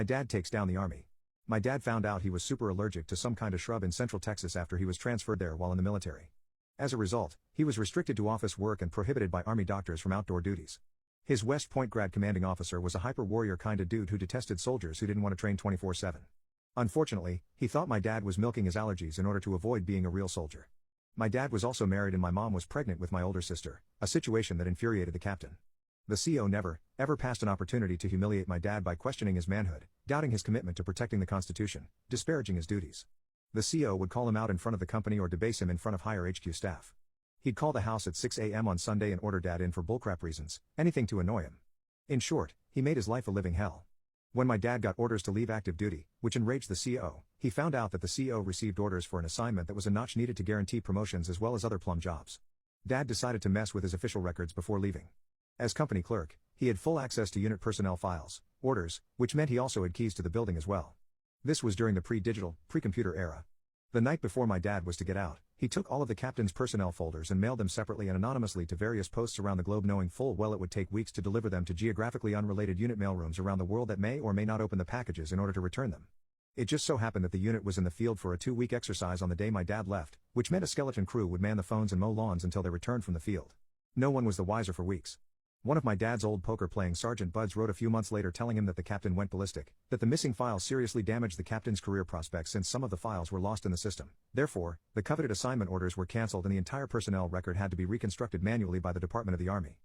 My dad takes down the Army. My dad found out he was super allergic to some kind of shrub in Central Texas after he was transferred there while in the military. As a result, he was restricted to office work and prohibited by Army doctors from outdoor duties. His West Point grad commanding officer was a hyper-warrior kinda dude who detested soldiers who didn't want to train 24/7. Unfortunately, he thought my dad was milking his allergies in order to avoid being a real soldier. My dad was also married and my mom was pregnant with my older sister, a situation that infuriated the captain. The CO never, ever passed an opportunity to humiliate my dad by questioning his manhood, doubting his commitment to protecting the Constitution, disparaging his duties. The CO would call him out in front of the company or debase him in front of higher HQ staff. He'd call the house at 6 a.m. on Sunday and order dad in for bullcrap reasons, anything to annoy him. In short, he made his life a living hell. When my dad got orders to leave active duty, which enraged the CO, he found out that the CO received orders for an assignment that was a notch needed to guarantee promotions as well as other plum jobs. Dad decided to mess with his official records before leaving. As company clerk, he had full access to unit personnel files, orders, which meant he also had keys to the building as well. This was during the pre-digital, pre-computer era. The night before my dad was to get out, he took all of the captain's personnel folders and mailed them separately and anonymously to various posts around the globe, knowing full well it would take weeks to deliver them to geographically unrelated unit mailrooms around the world that may or may not open the packages in order to return them. It just so happened that the unit was in the field for a 2-week exercise on the day my dad left, which meant a skeleton crew would man the phones and mow lawns until they returned from the field. No one was the wiser for weeks. One of my dad's old poker-playing sergeant buds wrote a few months later telling him that the captain went ballistic, that the missing files seriously damaged the captain's career prospects since some of the files were lost in the system. Therefore, the coveted assignment orders were cancelled and the entire personnel record had to be reconstructed manually by the Department of the Army.